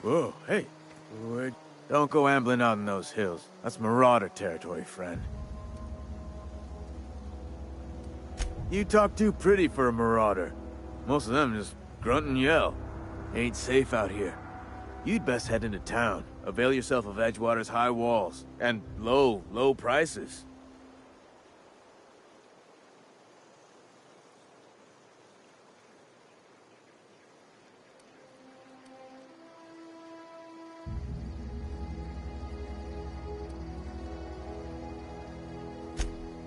Whoa, hey. Wait. Don't go ambling out in those hills. That's marauder territory, friend. You talk too pretty for a marauder. Most of them just grunt and yell. Ain't safe out here. You'd best head into town. Avail yourself of Edgewater's high walls. And low prices.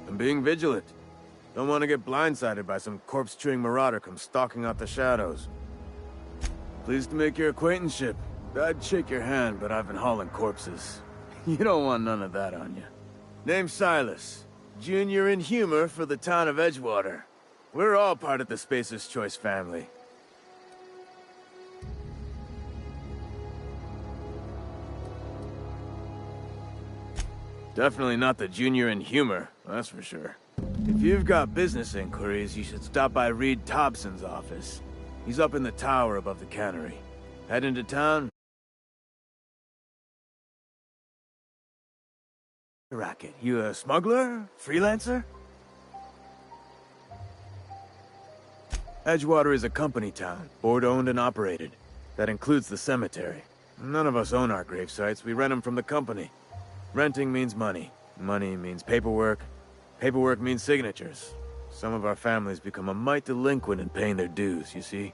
I'm being vigilant. Don't want to get blindsided by some corpse-chewing marauder come stalking out the shadows. Pleased to make your acquaintanceship. I'd shake your hand, but I've been hauling corpses. You don't want none of that on you. Name's Silas. Junior in humor for the town of Edgewater. We're all part of the Spacer's Choice family. Definitely not the junior in humor, that's for sure. If you've got business inquiries, you should stop by Reed Thompson's office. He's up in the tower above the cannery. Head into town. Racket. You a smuggler? Freelancer? Edgewater is a company town, board-owned and operated. That includes the cemetery. None of us own our grave sites, we rent them from the company. Renting means money. Money means paperwork. Paperwork means signatures. Some of our families become a mite delinquent in paying their dues, you see?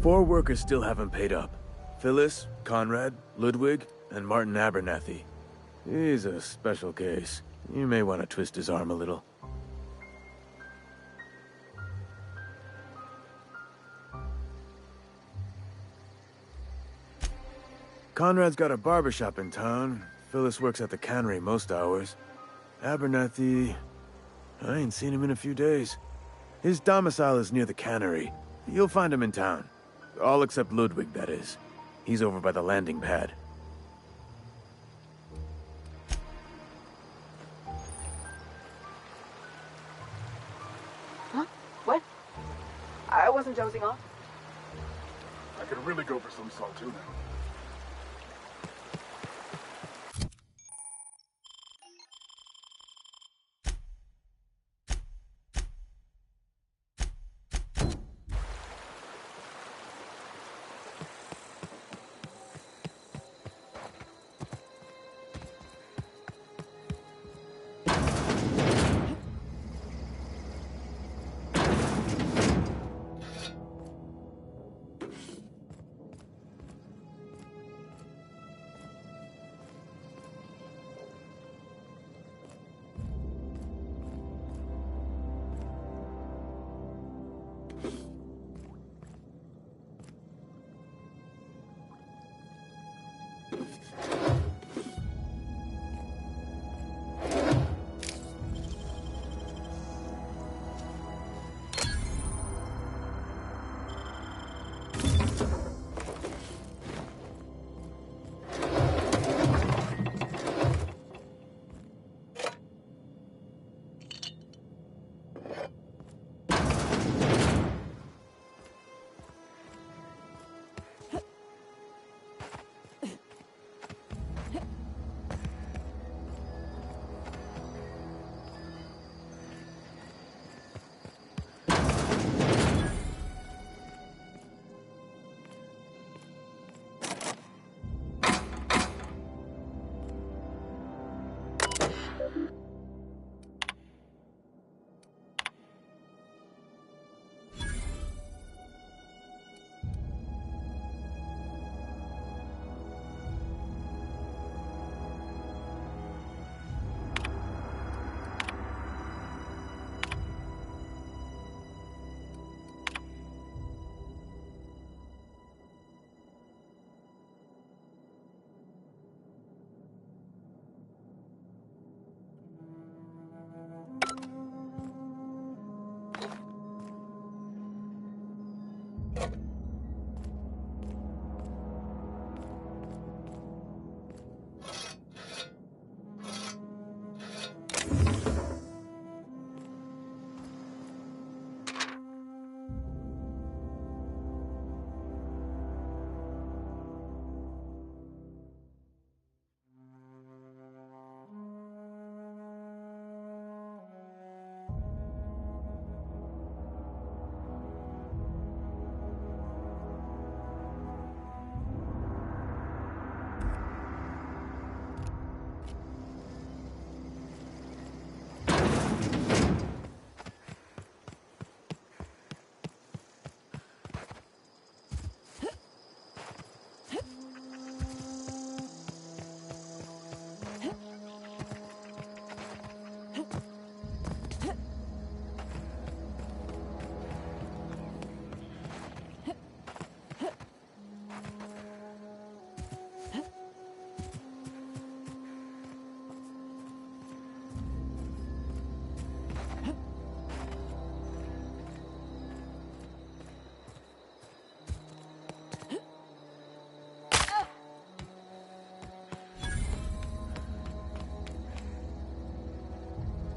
Four workers still haven't paid up. Phyllis, Conrad, Ludwig, and Martin Abernathy. He's a special case. You may want to twist his arm a little. Conrad's got a barbershop in town. Phyllis works at the cannery most hours. Abernathy... I ain't seen him in a few days. His domicile is near the cannery. You'll find him in town. All except Ludwig, that is. He's over by the landing pad. Huh? What? I wasn't dozing off. I could really go for some saltuna.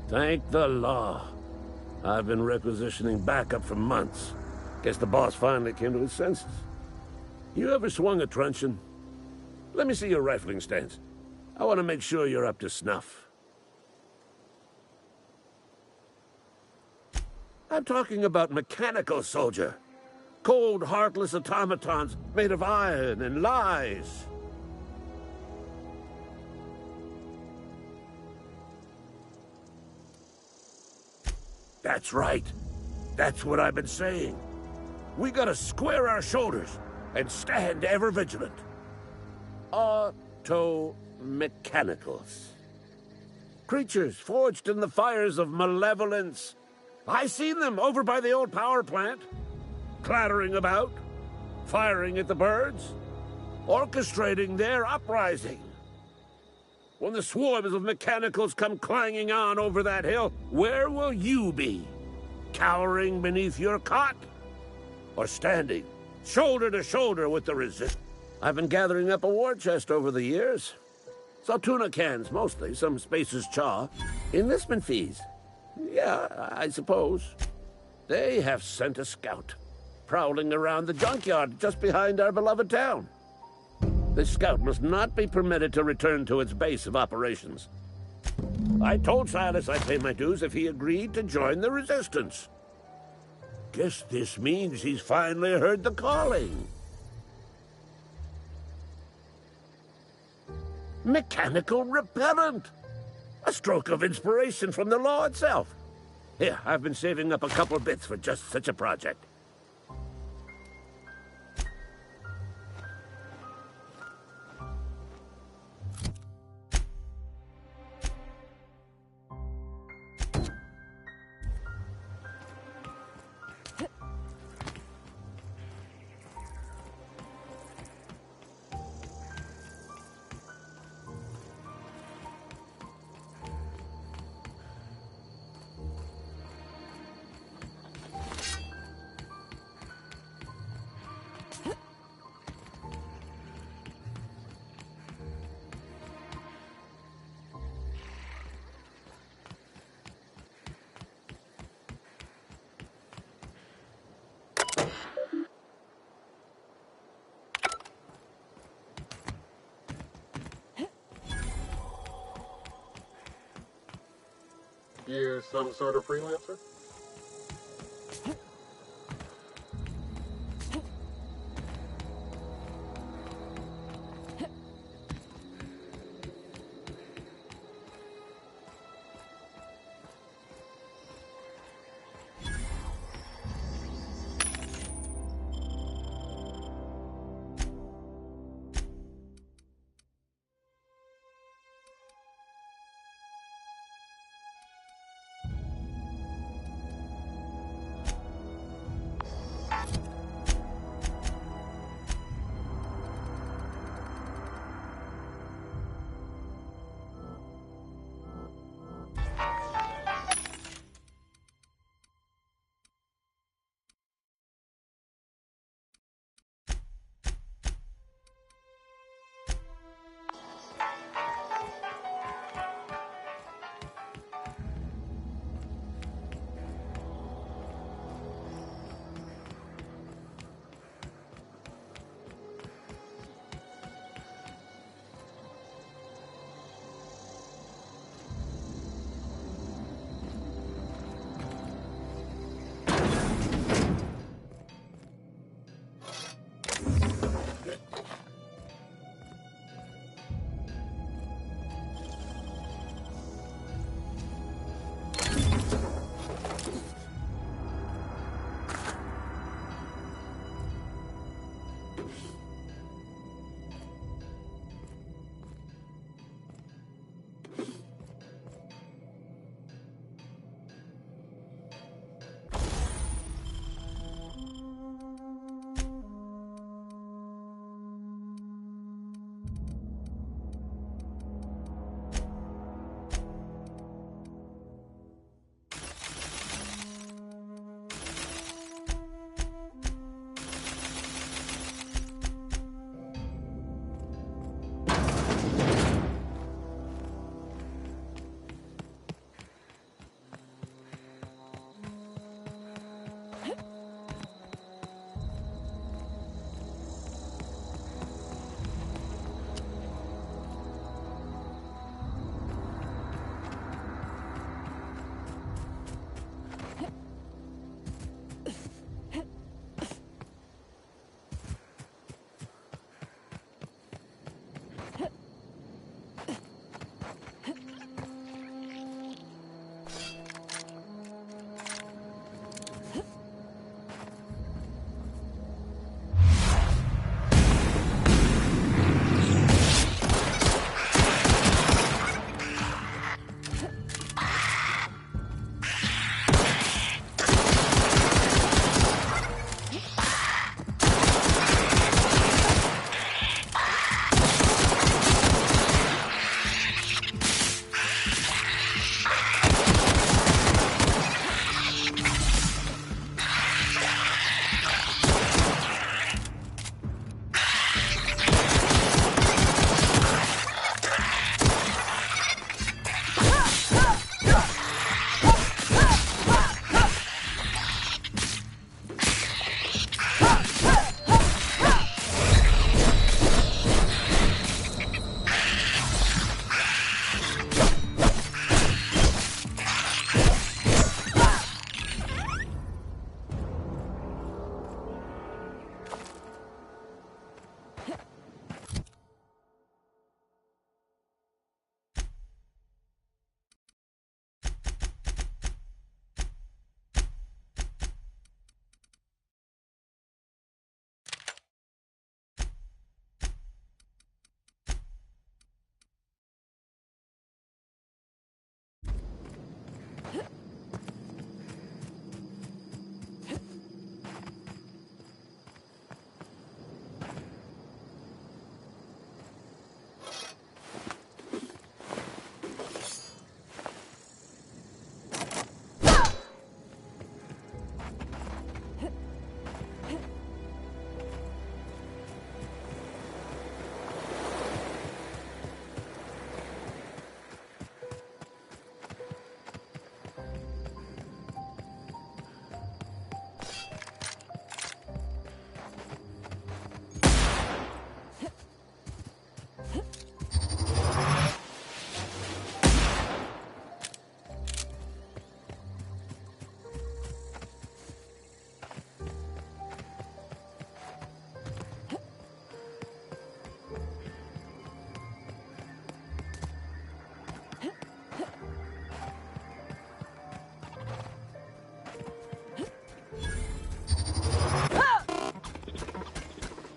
Thank the law. I've been requisitioning backup for months. Guess the boss finally came to his senses. You ever swung a truncheon? Let me see your rifling stance. I want to make sure you're up to snuff. I'm talking about mechanical, soldier. Cold, heartless automatons made of iron and lies. That's right. That's what I've been saying. We gotta square our shoulders and stand ever vigilant. Auto-mechanicals. Creatures forged in the fires of malevolence. I seen them over by the old power plant, clattering about, firing at the birds, orchestrating their uprising. When the swarms of mechanicals come clanging on over that hill, where will you be? Cowering beneath your cot? Or standing, shoulder to shoulder with the resist? I've been gathering up a war chest over the years. So tuna cans, mostly, some Spacer's chaw. Enlistment fees. Yeah, I suppose. They have sent a scout, prowling around the junkyard just behind our beloved town. This scout must not be permitted to return to its base of operations. I told Silas I'd pay my dues if he agreed to join the resistance. Guess this means he's finally heard the calling. Mechanical repellent! A stroke of inspiration from the law itself. Here, I've been saving up a couple bits for just such a project. You some sort of freelancer?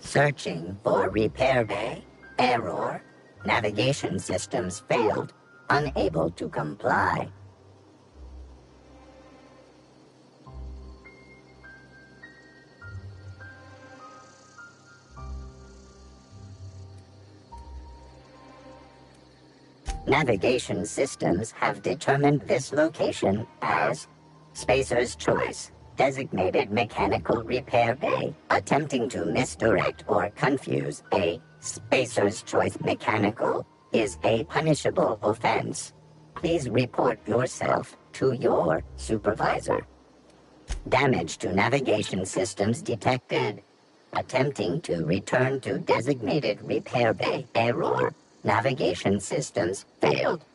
Searching for repair bay. Error. Navigation systems failed. Unable to comply. Navigation systems have determined this location as Spacer's Choice, designated mechanical repair bay. Attempting to misdirect or confuse a Spacer's Choice mechanical is a punishable offense. Please report yourself to your supervisor. Damage to navigation systems detected. Attempting to return to designated repair bay. Error. Navigation systems failed.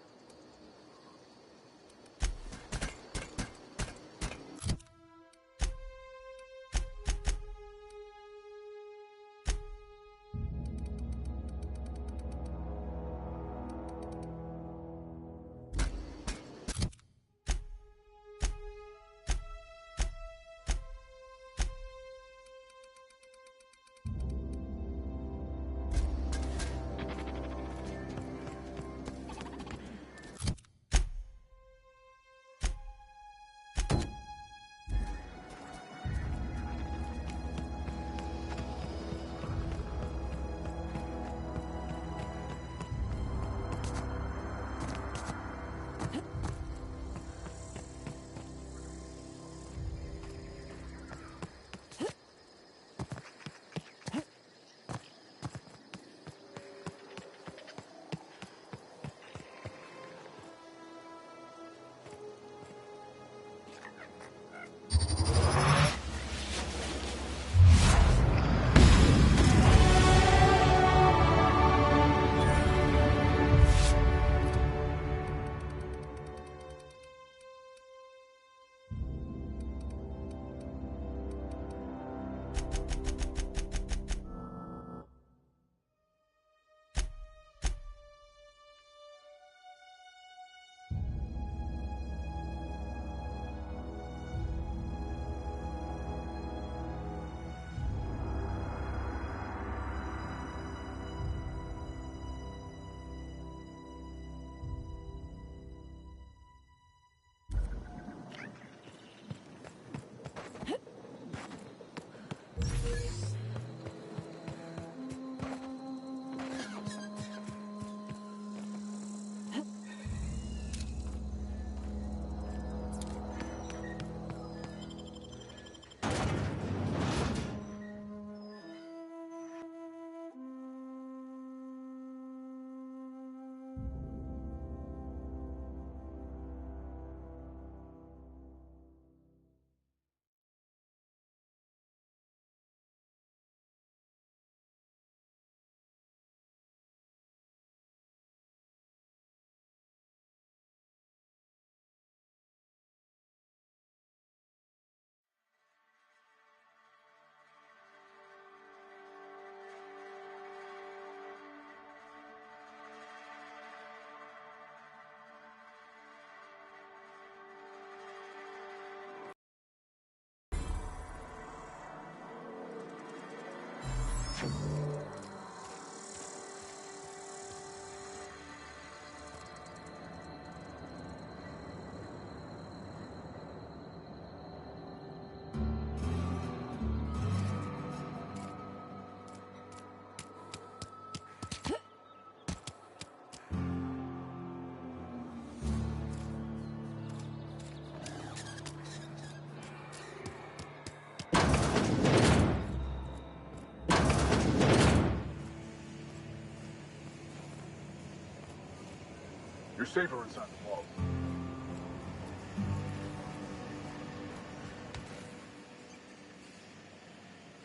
You're safer inside the vault.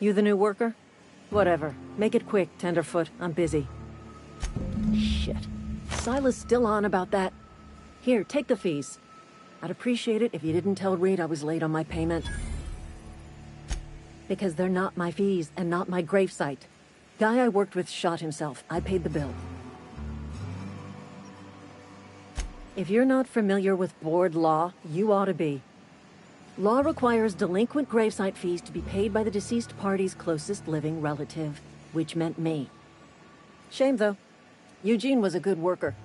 You the new worker? Whatever. Make it quick, Tenderfoot. I'm busy. Shit. Silas still on about that. Here, take the fees. I'd appreciate it if you didn't tell Reed I was late on my payment. Because they're not my fees and not my gravesite. Guy I worked with shot himself. I paid the bill. If you're not familiar with board law, you ought to be. Law requires delinquent gravesite fees to be paid by the deceased party's closest living relative. which meant me. Shame, though. Eugene was a good worker.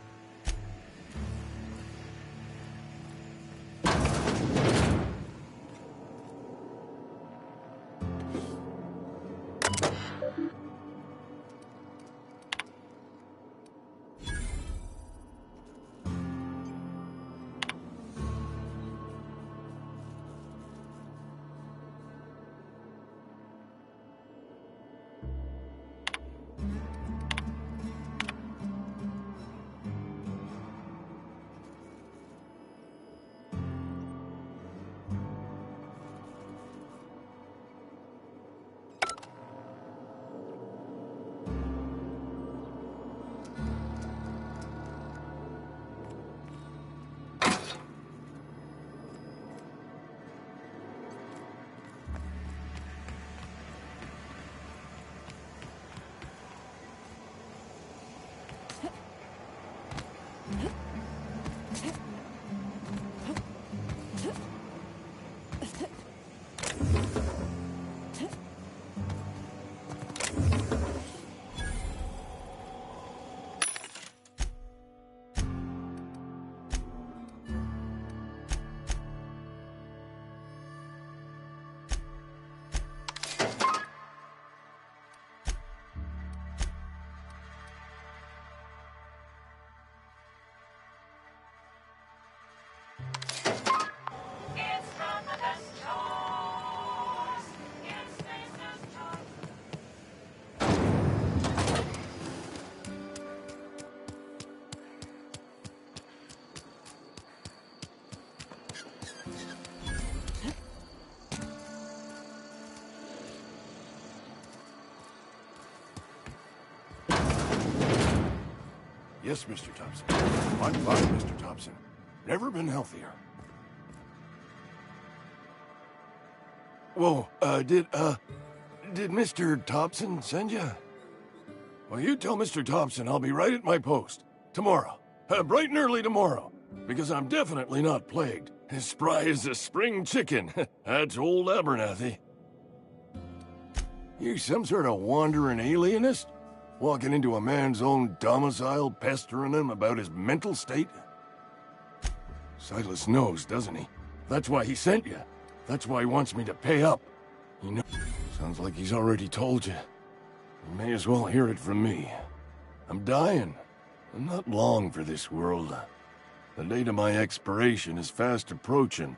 Yes, Mr. Thompson. I'm fine, Mr. Thompson. Never been healthier. Whoa, did Mr. Thompson send you? Well, you tell Mr. Thompson I'll be right at my post. Tomorrow. Bright and early tomorrow. Because I'm definitely not plagued. As spry as a spring chicken. That's old Abernathy. You some sort of wandering alienist? Walking into a man's own domicile, pestering him about his mental state? Silas knows, doesn't he? That's why he sent you. That's why he wants me to pay up. You know, sounds like he's already told you. You may as well hear it from me. I'm dying. I'm not long for this world. The date of my expiration is fast approaching.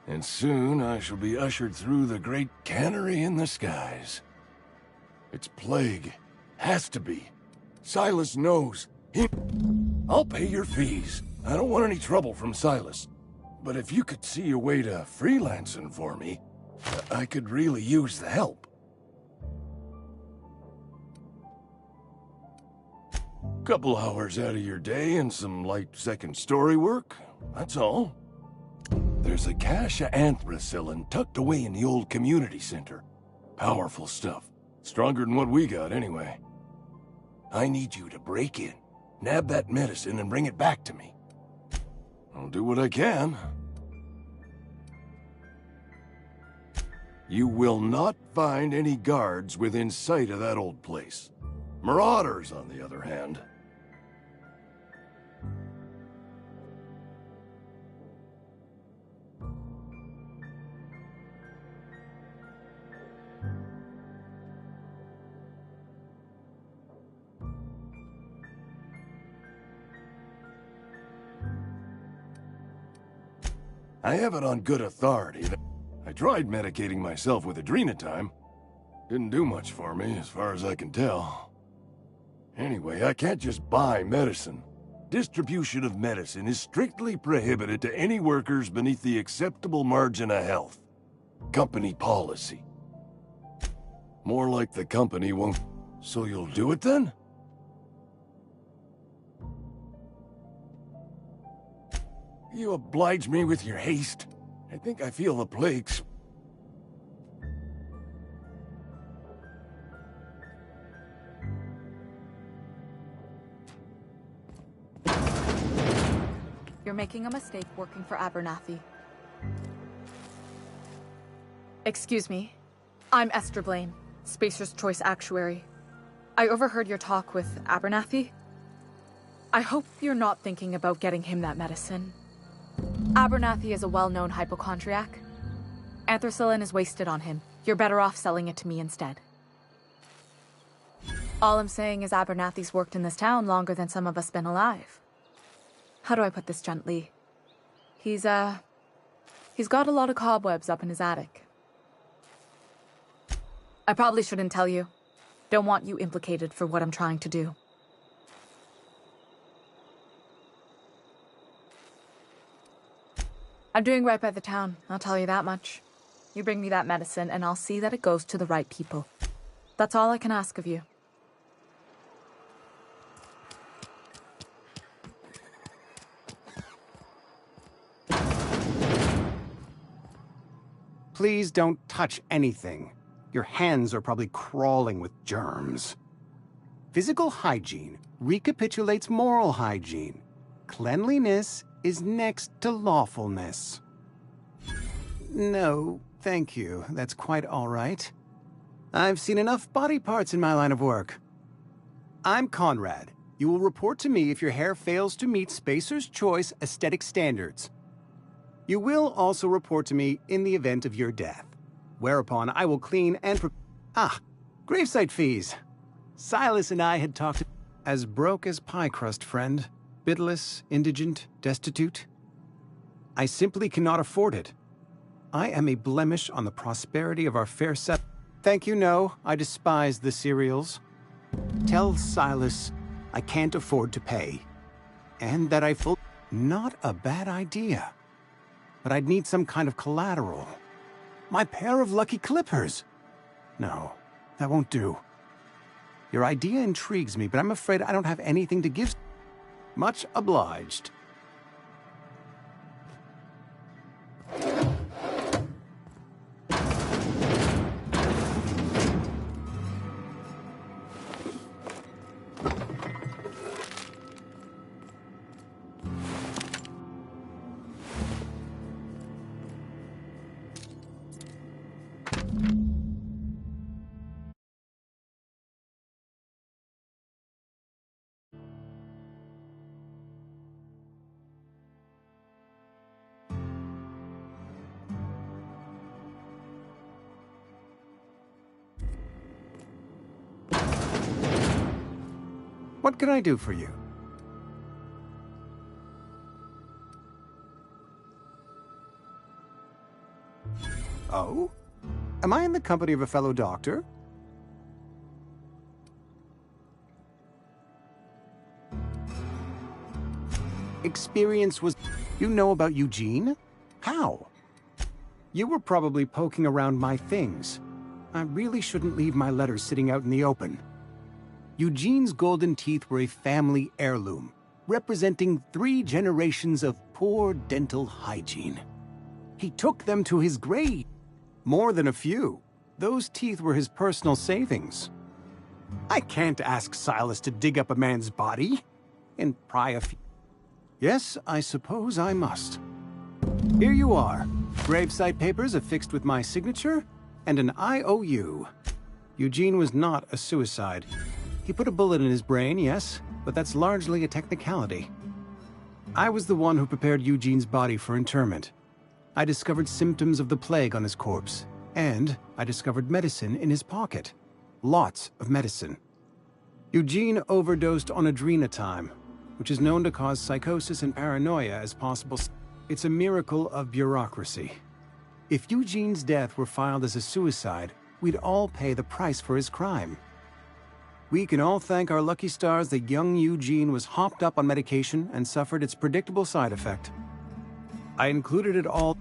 And soon I shall be ushered through the great cannery in the skies. It's plague. Has to be. Silas knows. I'll pay your fees. I don't want any trouble from Silas. But if you could see a way to freelancing for me, I could really use the help. Couple hours out of your day and some light second story work. That's all. There's a cache of anthracillin tucked away in the old community center. Powerful stuff. Stronger than what we got, anyway. I need you to break in, nab that medicine, and bring it back to me. I'll do what I can. You will not find any guards within sight of that old place. Marauders, on the other hand. I have it on good authority that I tried medicating myself with adrenatime. Didn't do much for me, as far as I can tell. Anyway, I can't just buy medicine. Distribution of medicine is strictly prohibited to any workers beneath the acceptable margin of health. Company policy. More like the company won't... So you'll do it then? You oblige me with your haste. I think I feel the plagues. You're making a mistake working for Abernathy. Excuse me. I'm Esther Blaine, Spacer's Choice Actuary. I overheard your talk with Abernathy. I hope you're not thinking about getting him that medicine. Abernathy is a well-known hypochondriac. Anthracillin is wasted on him. You're better off selling it to me instead. All I'm saying is Abernathy's worked in this town longer than some of us been alive. How do I put this gently? He's got a lot of cobwebs up in his attic. I probably shouldn't tell you. Don't want you implicated for what I'm trying to do. I'm doing right by the town, I'll tell you that much. You bring me that medicine, and I'll see that it goes to the right people. That's all I can ask of you. Please don't touch anything. Your hands are probably crawling with germs. Physical hygiene recapitulates moral hygiene. Cleanliness is next to lawfulness. No, thank you. That's quite all right. I've seen enough body parts in my line of work. I'm Conrad. You will report to me if your hair fails to meet Spacer's Choice aesthetic standards. You will also report to me in the event of your death, whereupon I will clean and gravesite fees. Silas and I had talked as broke as pie crust, friend. Bidless, indigent, destitute. I simply cannot afford it. I am a blemish on the prosperity of our fair set. Thank you, no. I despise the cereals. Tell Silas I can't afford to pay. And that Not a bad idea. But I'd need some kind of collateral. My pair of lucky clippers. No, that won't do. Your idea intrigues me, but I'm afraid I don't have anything to give. Much obliged. What can I do for you? Oh? Am I in the company of a fellow doctor? Experience was... You know about Eugene? How? You were probably poking around my things. I really shouldn't leave my letters sitting out in the open. Eugene's golden teeth were a family heirloom, representing 3 generations of poor dental hygiene. He took them to his grave. More than a few. Those teeth were his personal savings. I can't ask Silas to dig up a man's body and pry a few. Yes, I suppose I must. Here you are. Gravesite papers affixed with my signature and an IOU. Eugene was not a suicide. He put a bullet in his brain, yes, but that's largely a technicality. I was the one who prepared Eugene's body for interment. I discovered symptoms of the plague on his corpse, and I discovered medicine in his pocket. Lots of medicine. Eugene overdosed on adrenatime, which is known to cause psychosis and paranoia as possible. It's a miracle of bureaucracy. If Eugene's death were filed as a suicide, we'd all pay the price for his crime. We can all thank our lucky stars that young Eugene was hopped up on medication and suffered its predictable side effect. I included it all.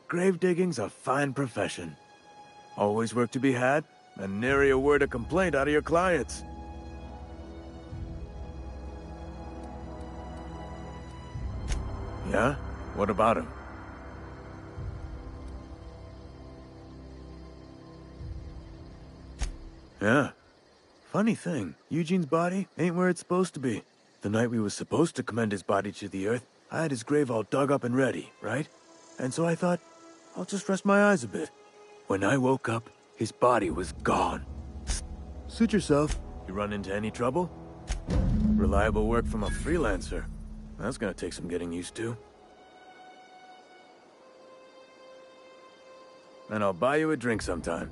grave digging's a fine profession. Always work to be had, and nary a word of complaint out of your clients. Yeah? What about him? Yeah. Funny thing, Eugene's body ain't where it's supposed to be. The night we was supposed to commend his body to the earth, I had his grave all dug up and ready, right? And so I thought, I'll just rest my eyes a bit. When I woke up, his body was gone. Suit yourself. You run into any trouble? Reliable work from a freelancer. That's gonna take some getting used to. And I'll buy you a drink sometime.